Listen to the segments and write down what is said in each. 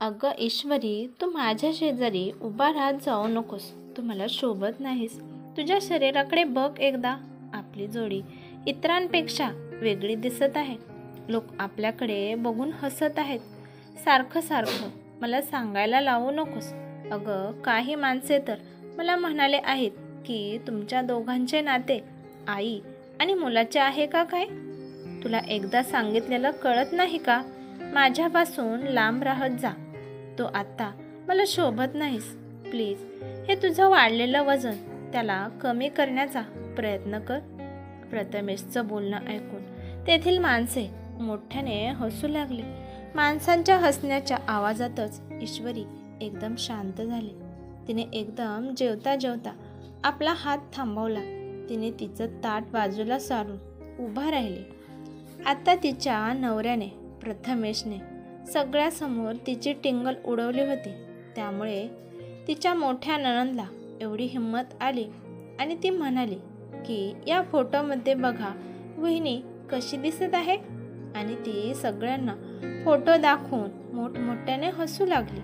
अगं ईश्वरी, तू माझ्या शेजारी उभा राहत जाऊ नकोस. तू मला शोभत नाहीस. तुझ्या शरीराकडे बघ एकदा. आपली जोडी इतरांपेक्षा वेगळी दिसत आहे. लोक आपल्याकडे बघून हसत आहेत. सारखं सारखं मला सांगायला लावू नकोस. अगं, काही माणसे तर मला म्हणाले आहेत की तुमच्या दोघांचे नाते आई आणि मुलाचे आहे का काय? तुला एकदा सांगितलेलं कळत नाही का? माझ्यापासून लांब राहत जा. तो आत्ता मला शोभत नाहीस. प्लीज, हे तुझं वाढलेलं वजन त्याला कमी करण्याचा प्रयत्न कर. प्रथमेशचं बोलणं ऐकून तेथील माणसे मोठ्याने हसू लागली. माणसांच्या हसण्याच्या आवाजातच ईश्वरी एकदम शांत झाली. तिने एकदम जेवता जेवता आपला हात थांबवला. तिने तिचं ताट बाजूला सारून उभा राहिली. आता तिच्या नवऱ्याने प्रथमेशने सगळ्यासमोर तिची टिंगल उडवली होती. त्यामुळे तिच्या मोठ्या नणंदला एवढी हिंमत आली आणि ती म्हणाली की या फोटोमध्ये बघा वहिनी कशी दिसत आहे. आणि ती सगळ्यांना फोटो दाखवून मोठमोठ्याने हसू लागली.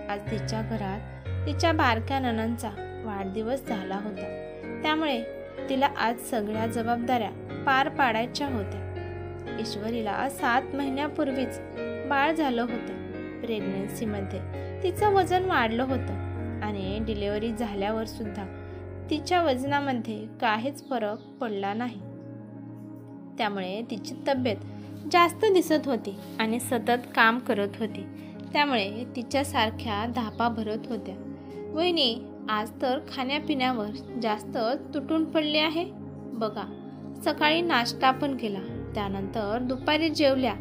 आज तिच्या घरात तिच्या बारक्या नणंदचा वाढदिवस झाला होता. त्यामुळे तिला आज सगळ्या जबाबदाऱ्या पार पाडायच्या होत्या. ईश्वरीला 7 महिन्यापूर्वीच बाळ झालं होतं. प्रेग्नन्सीमध्ये तिचं वजन वाढलं होतं आणि डिलिव्हरी झाल्यावर सुद्धा तिच्या वजनामध्ये काहीच फरक पडला नाही. त्यामुळे तिची तब्येत जास्त दिसत होती आणि सतत काम करत होती. त्यामुळे तिच्यासारख्या धापा भरत होत्या. वहिनी, आज तर खाण्यापिण्यावर जास्त तुटून पडले आहे बघा. सकाळी नाश्ता पण केला, त्यानंतर दुपारी जेवल्या,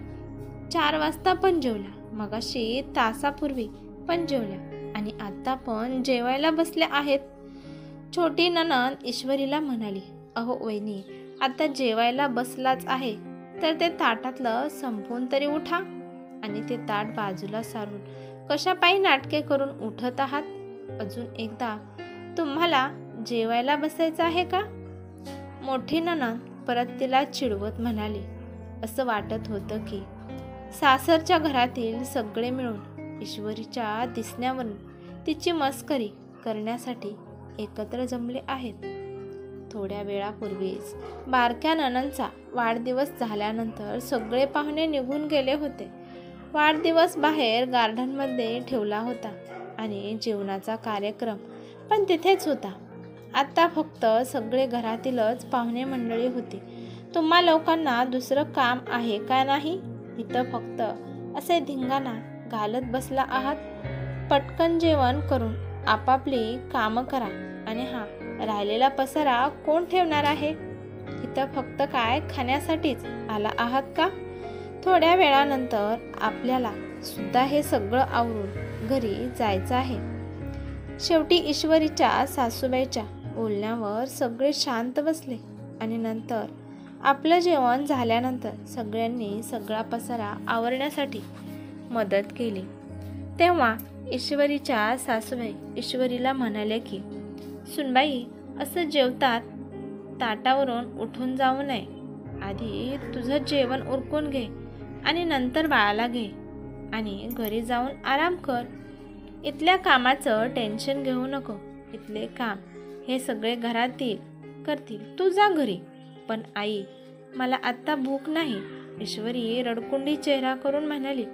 4 वाजता पण जेवल्या, मगाशी तासापूर्वी पण जेवल्या आणि आता पण जेवायला बसल्या आहेत. छोटी नणंद ईश्वरीला म्हणाली, अहो वहिनी, आता जेवायला बसलाच आहे तर ते ताटातलं संपवून तरी उठा. आणि ते ताट बाजूला सारून कशा पायी नाटके करून उठत आहात? अजून एकदा तुम्हाला जेवायला बसायचं आहे का? मोठी नणंद परत तिला चिडवत म्हणाली. असं वाटत होतं की सासरच्या घरातील सगळे मिळून ईश्वरीच्या दिसण्यावरून तिची मस्करी करण्यासाठी एकत्र जमले आहेत. थोड्या वेळापूर्वीच बारक्या नणंदचा वाढदिवस झाल्यानंतर सगळे पाहुणे निघून गेले होते. वाढदिवस बाहेर गार्डनमध्ये ठेवला होता आणि जेवणाचा कार्यक्रम पण तिथेच होता. आता फक्त सगळे घरातीलच पाहुणे मंडळी होती. तुम्हा लोकांना दुसरं काम आहे का नाही? इथं फक्त असे धिंगाणा घालत बसला आहात. पटकन जेवण करून आपापली कामं करा. आणि राहिलेला पसारा कोण ठेवणार आहे? इथं फक्त काय खाण्यासाठीच आला आहात का? थोड्या वेळानंतर आपल्याला सुद्धा हे सगळं आवरून घरी जायचं आहे. शेवटी ईश्वरीच्या सासूबाईच्या बोलण्यावर सगळे शांत बसले आणि नंतर आपलं जेवण झाल्यानंतर सगळ्यांनी सगळा पसारा आवरण्यासाठी मदत केली. तेव्हा ईश्वरीच्या सासूबाई ईश्वरीला म्हणाले की सुनबाई, असं जेवतात ताटावरून उठून जाऊ नये. आधी तुझं जेवण उरकून घे आणि नंतर बाळाला घे आणि घरी जाऊन आराम कर. इथल्या कामाचं टेन्शन घेऊ नको. इथले काम हे सगळे घरातील करतील. तू जा घरी. पण आई, मला आत्ता भूक नाही. ईश्वरी रडकुंडी चेहरा करून म्हणाली.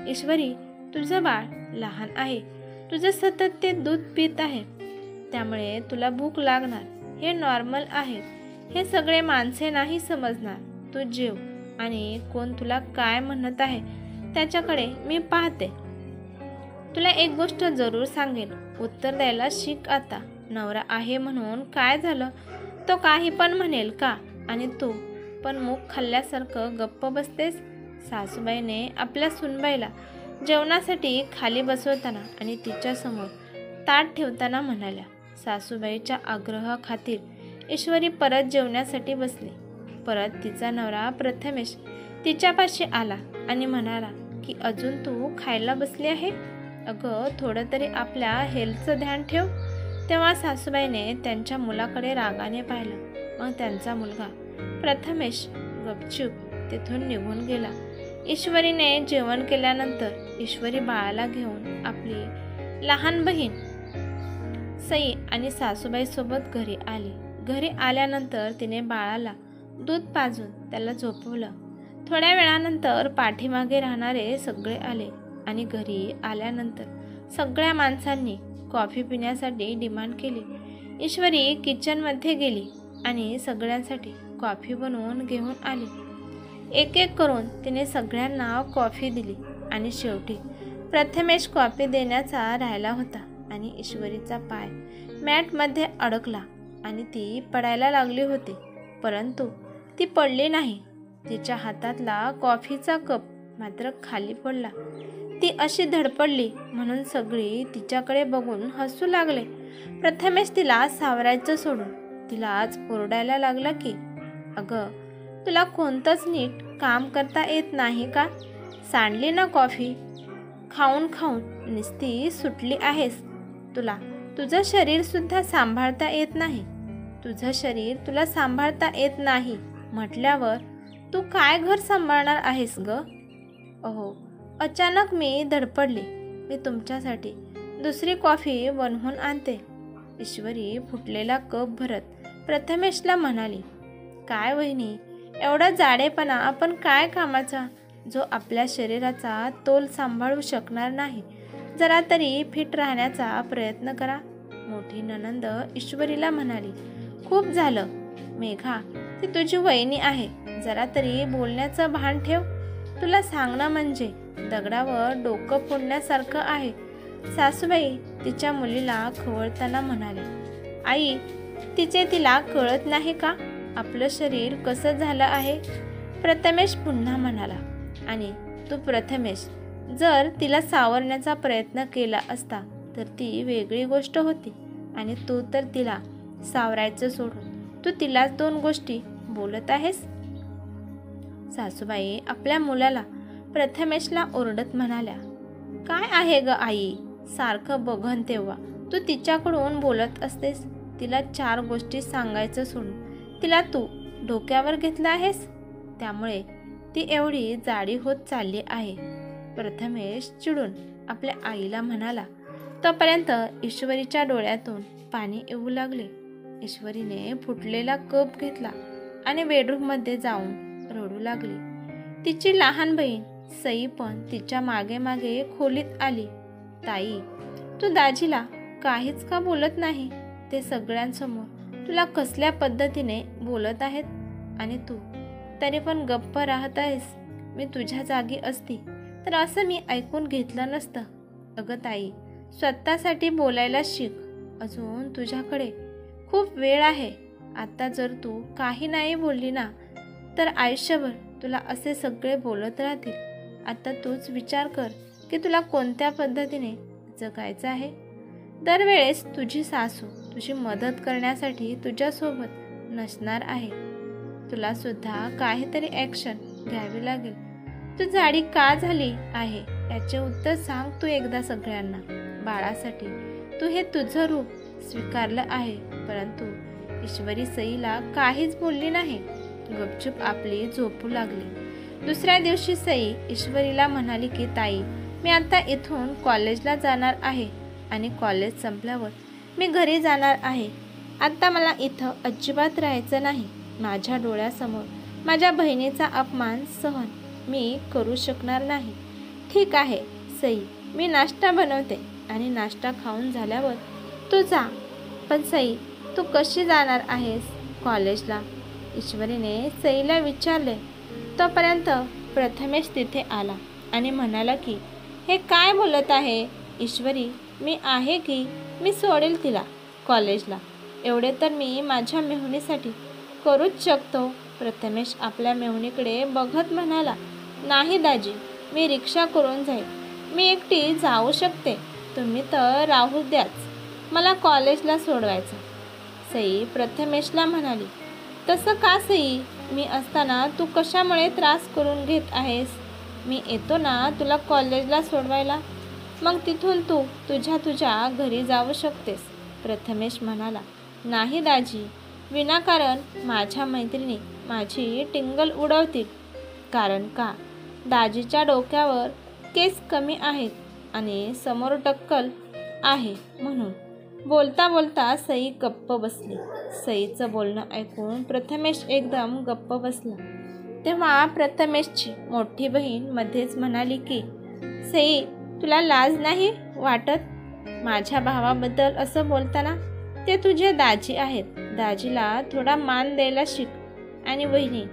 ईश्वरी, तुझं बाळ लहान आहे. तुझं सतत ते दूध पित आहे. त्यामुळे तुला भूक लागणार. हे नॉर्मल आहे. हे सगळे माणसे नाही समजणार. तू जेव आणि कोण तुला काय म्हणत आहे त्याच्याकडे मी पाहते. तुला एक गोष्ट जरूर सांगेन, उत्तर द्यायला शिक आता. नवरा आहे म्हणून काय झालं? तो काही पण म्हणेल का? आणि तू पण मूग खाल्ल्यासारखं गप्प बसतेस. सासूबाईने आपल्या सुनबाईला जेवणासाठी खाली बसवताना आणि तिच्यासमोर ताट ठेवताना म्हणाल्या. सासूबाईच्या आग्रहाखातीर ईश्वरी परत जेवण्यासाठी बसली. परत तिचा नवरा प्रथमेश तिच्यापाशी आला आणि म्हणाला की अजून तू खायला बसली आहे? अगं, थोडं तरी आपल्या हेल्थचं ध्यान ठेव. तेव्हा सासूबाईने त्यांच्या मुलाकडे रागाने पाहिलं. मग त्यांचा मुलगा प्रथमेश गपचूप तिथून निघून गेला. ईश्वरीने जेवण केल्यानंतर ईश्वरी बाळाला घेऊन आपली लहान बहीण सई आणि सासूबाई सोबत घरी आली. घरी आल्यानंतर तिने बाळाला दूध पाजून त्याला झोपवलं. थोड्या वेळानंतर पाठीमागे राहणारे सगळे आले आणि घरी आल्यानंतर सगळ्या माणसांनी कॉफी पिण्यासाठी डिमांड केली. ईश्वरी किचनमध्ये गेली आणि सगळ्यांसाठी कॉफी बनवून घेऊन आली. एक एक करून तिने सगळ्यांना कॉफी दिली आणि शेवटी प्रथमेश कॉफी देण्याचा राहिला होता आणि ईश्वरीचा पाय मॅटमध्ये अडकला आणि ती पडायला लागली होती, परंतु ती पडली नाही. तिच्या हातातला कॉफीचा कप मात्र खाली पडला. ती अशी धडपडली म्हणून सगळी तिच्याकडे बघून हसू लागले. प्रथमेश तिला सावरायचं सोडून तिलाच ओरडायला लागला की, अगं, तुला कोणतंच नीट काम करता येत नाही का? सांडली ना कॉफी, खाऊन खाऊन नुसती सुटली आहेस. तुला तुझं शरीरसुद्धा सांभाळता येत नाही. तुझं शरीर तुला सांभाळता येत नाही म्हटल्यावर तू काय घर सांभाळणार आहेस ग? अहो, अचानक मी धडपडली. मी तुमच्यासाठी दुसरी कॉफी बनवून आणते. ईश्वरी फुटलेला कप भरत प्रथमेशला म्हणाली, काय वहिनी, एवढा जाडेपणा आपण काय कामाचा, जो आपल्या शरीराचा तोल सांभाळू शकणार नाही. जरा तरी फिट राहण्याचा प्रयत्न करा. मोठी नणंद ईश्वरीला म्हणाली, खूप झालं मेघा, ती तुझी वहिनी आहे, जरा तरी बोलण्याचं भान ठेव. तुला सांगणं म्हणजे दगडावर डोकं फोडण्यासारखं आहे. सासूबाई तिच्या मुलीला खवळताना म्हणाले, आई, तिला कळत नाही का आपलं शरीर कसं झालं आहे? प्रथमेश पुन्हा म्हणाला. आणि तू प्रथमेश, जर तिला सावरण्याचा प्रयत्न केला असता तर ती वेगळी गोष्ट होती, आणि तू तर तिला सावरायचं सोडून तू तिलाच दोन गोष्टी बोलत आहेस. सासूबाई आपल्या मुलाला प्रथमेशला ओरडत म्हणाल्या, काय आहे ग आई, सारखं बघन तेव्हा तू तिच्याकडून बोलत असतेस. तिला चार गोष्टी सांगायचं सोडून तिला तू डोक्यावर घेतलं आहेस, त्यामुळे ती एवढी जाडी होत चालली आहे. प्रथमेश चिडून आपल्या आईला म्हणाला. तोपर्यंत ईश्वरीच्या डोळ्यातून पाणी येऊ लागले. ईश्वरीने फुटलेला कप घेतला आणि बेडरूममध्ये जाऊन रडू लागली. तिची लहान बहीण सई पण तिच्या मागे मागे खोलीत आली. ताई, तू दाजीला काहीच का बोलत नाही? ते सगळ्यांसमोर तुला कसल्या पद्धतीने बोलत आहेत आणि तू तरी पण गप्प राहत आहेस. मी तुझ्या जागी असती तर असं मी ऐकून घेतलं नसतं. अगं ताई, स्वतःसाठी बोलायला शिक. अजून तुझ्याकडे खूप वेळ आहे. आता जर तू काही नाही बोलली ना तर आयुष्यभर तुला असे सगळे बोलत राहतील. आता तूच विचार कर की तुला कोणत्या पद्धतीने जगायचं आहे. दरवेळेस तुझी सासू तुझी मदत करण्यासाठी तुझ्यासोबत नसणार आहे. तुला सुद्धा काहीतरी ॲक्शन घ्यावी लागेल. तू जाडी का झाली आहे याचे उत्तर सांग तू एकदा सगळ्यांना. बाळासाठी तू हे तुझं रूप स्वीकारलं आहे. परंतु ईश्वरी सईला काहीच बोलली नाही, गपचूप आपली झोपू लागली. दुसऱ्या दिवशी सई ईश्वरीला म्हणाली की, ताई, मी आता इथून कॉलेजला जाणार आहे आणि कॉलेज संपल्यावर मी घरी जाणार आहे. आता मला इथं अजिबात राहायचं नाही. माझ्या डोळ्यासमोर माझ्या बहिणीचा अपमान सहन मी करू शकणार नाही. ठीक आहे सई, मी नाश्ता बनवते आणि नाश्ता खाऊन झाल्यावर तू जा. पण सई, तू कशी जाणार आहेस कॉलेजला? ईश्वरीने सईला विचारले. तोपर्यंत प्रथमेश तिथे आला आणि म्हणाला की, हे काय बोलत आहे ईश्वरी? मी आहे की मी सोडेल तिला कॉलेजला. एवढे तर मी माझ्या मेहुणीसाठी करूच शकतो. प्रथमेश आपल्या मेहुणीकडे बघत म्हणाला, नाही दाजी, मी रिक्षा करून जाईल. मी एकटी जाऊ शकते. तुम्ही तर राहू द्याच, मला कॉलेजला सोडवायचं. सई प्रथमेशला म्हणाली, तसं का सई? मी असताना तू कशामुळे त्रास करून घेत आहेस? मी येतो ना तुला कॉलेजला सोडवायला, मग तिथून तू तुझ्या घरी जाऊ शकतेस. प्रथमेश म्हणाला, नाही दाजी, विनाकारण माझ्या मैत्रिणी माझी टिंगल उडवतील. कारण का? दाजीच्या डोक्यावर केस कमी आहेत आणि समोर टक्कल आहे म्हणून. बोलता बोलता सई गप्प बसली. सईचं बोलणं ऐकून प्रथमेश एकदम गप्प बसला. तेव्हा प्रथमेशची मोठी बहीण मध्येच म्हणाली की, सई, तुला लाज नाही वाटत? माझ्या भावाबद्दल असं बोलताना? ते तुझे दाजी आहेत. दाजीला थोडा मान द्यायला शिक. आणि वहिनी,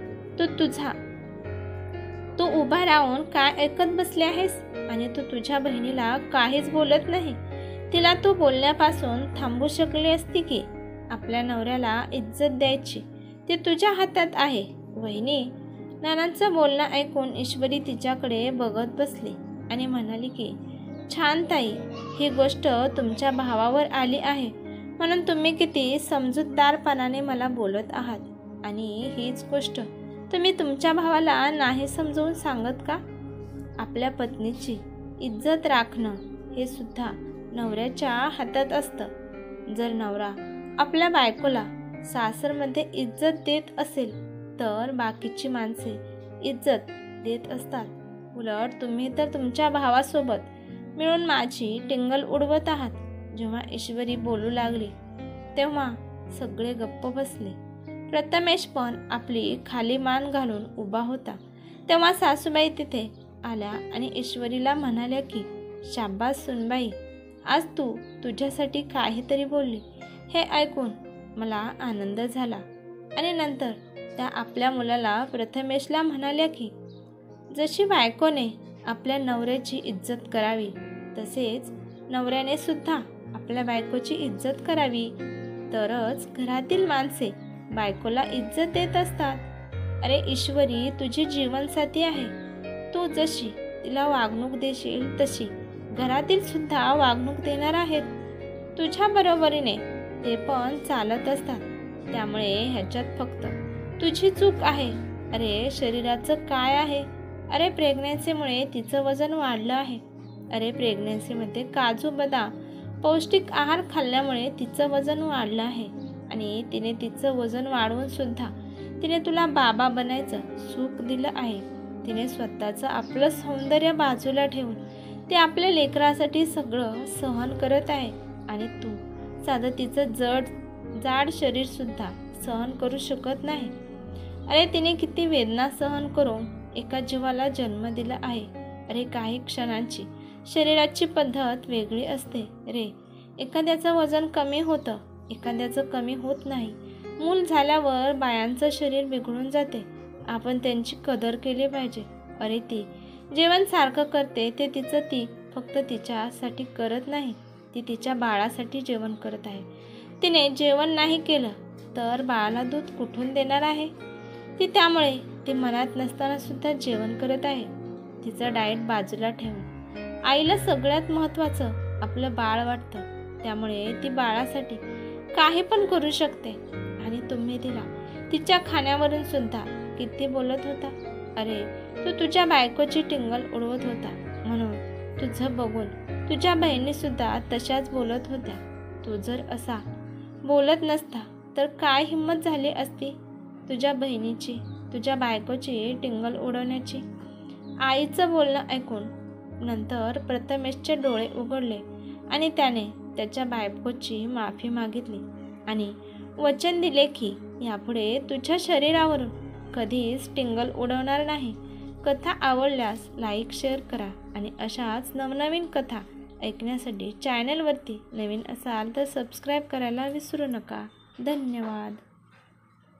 तू उभा राहून काय ऐकत बसले आहेस? आणि तू तुझ्या बहिणीला काहीच बोलत नाही. तिला तू बोलण्यापासून थांबू शकली असती की. आपल्या नवऱ्याला इज्जत द्यायची ते तुझ्या हातात आहे. वहिनी, नानांचं बोलणं ऐकून ईश्वरी तिच्याकडे बघत बसली आणि म्हणाली की, छान ताई, ही गोष्ट तुमच्या भावावर आली आहे म्हणून तुम्ही किती समजूतदारपणाने मला बोलत आहात. आणि हीच गोष्ट तुम्ही तुमच्या भावाला नाही समजवून सांगत का? आपल्या पत्नीची इज्जत राखणं हे सुद्धा नवऱ्याच्या हातात असतं. जर नवरा आपल्या बायकोला सासरमध्ये इज्जत देत असेल तर बाकीची माणसे इज्जत देत असतात. उलट तुम्ही तर तुमच्या भावासोबत मिळून माझी टिंगल उडवत आहात. जेव्हा ईश्वरी बोलू लागली तेव्हा सगळे गप्प बसले. प्रथमेश पण आपली खाली मान घालून उभा होता. तेव्हा सासूबाई तिथे आल्या आणि ईश्वरीला म्हणाल्या की, शाबास सुनबाई, आज तू तुझ्यासाठी काहीतरी बोलली. हे ऐकून मला आनंद झाला. आणि नंतर त्या आपल्या मुलाला प्रथमेशला म्हणाल्या की, जशी बायकोने आपल्या नवऱ्याची इज्जत करावी तसेच नवऱ्याने सुद्धा आपल्या बायकोची इज्जत करावी. तरच घरातील माणसे बायकोला इज्जत देत असतात. अरे ईश्वरी तुझी जीवनसाथी आहे. तू जशी तिला वागणूक देशील तशी घरातील सुद्धा वागणूक देणार आहेत. तुझ्या बरोबरीने ते पण चालत असतात. त्यामुळे ह्याच्यात फक्त तुझी चूक आहे. अरे शरीराचं काय आहे? अरे प्रेग्नन्सीमुळे तिचं वजन वाढलं आहे. अरे प्रेग्नन्सीमध्ये काजू बदाम पौष्टिक आहार खाल्ल्यामुळे तिचं वजन वाढलं आहे. आणि तिने तिचं वजन वाढवून सुद्धा तिने तुला बाबा बनायचं सुख दिलं आहे. तिने स्वतःचं आपलं सौंदर्य बाजूला ठेवून ती आपल्या लेकरासाठी सगळं सहन करत आहे. आणि तू साधं तिचं जाड शरीरसुद्धा सहन करू शकत नाही. अरे तिने किती वेदना सहन करून एका जीवाला जन्म दिला आहे. अरे काही क्षणांची शरीराची पद्धत वेगळी असते रे. एखाद्याचं वजन कमी होतं, एखाद्याचं कमी होत नाही. मूल झाल्यावर बायांचं शरीर बिघडून जाते. आपण त्यांची कदर केली पाहिजे. अरे ती जेवण सारखं करते ते तिचं ती फक्त तिच्यासाठी करत नाही, ती तिच्या बाळासाठी जेवण करत आहे. तिने जेवण नाही केलं तर बाळाला दूध कुठून देणार आहे? ती त्यामुळे ती मनात नसताना सुद्धा जेवण करत आहे. तिचं डाएट बाजूला ठेवून आईला सगळ्यात महत्त्वाचं आपलं बाळ वाटतं. त्यामुळे ती बाळासाठी काही पण करू शकते. आणि तुम्ही तिला तिच्या खाण्यावरून सुद्धा किती बोलत होता. अरे तू तुझ्या बायकोची टिंगल उडवत होता म्हणून तुझं बघून तुझ्या बहिणीसुद्धा तशाच बोलत होत्या. तू जर असा बोलत नसता तर काय हिंमत झाली असती तुझ्या बहिणीची, तुझ्या बायकोची टिंगल उडवण्याची? आईचं बोलणं ऐकून नंतर प्रथमेशचे डोळे उघडले आणि त्याने त्याच्या बायकोची माफी मागितली आणि वचन दिले की यापुढे तुझ्या शरीरावरून कधीच टिंगल उडवणार नाही. कथा आवडल्यास लाईक शेअर करा आणि अशाच नवनवीन कथा ऐकण्यासाठी चॅनलवरती नवीन असाल तर सबस्क्राईब करायला विसरू नका. धन्यवाद.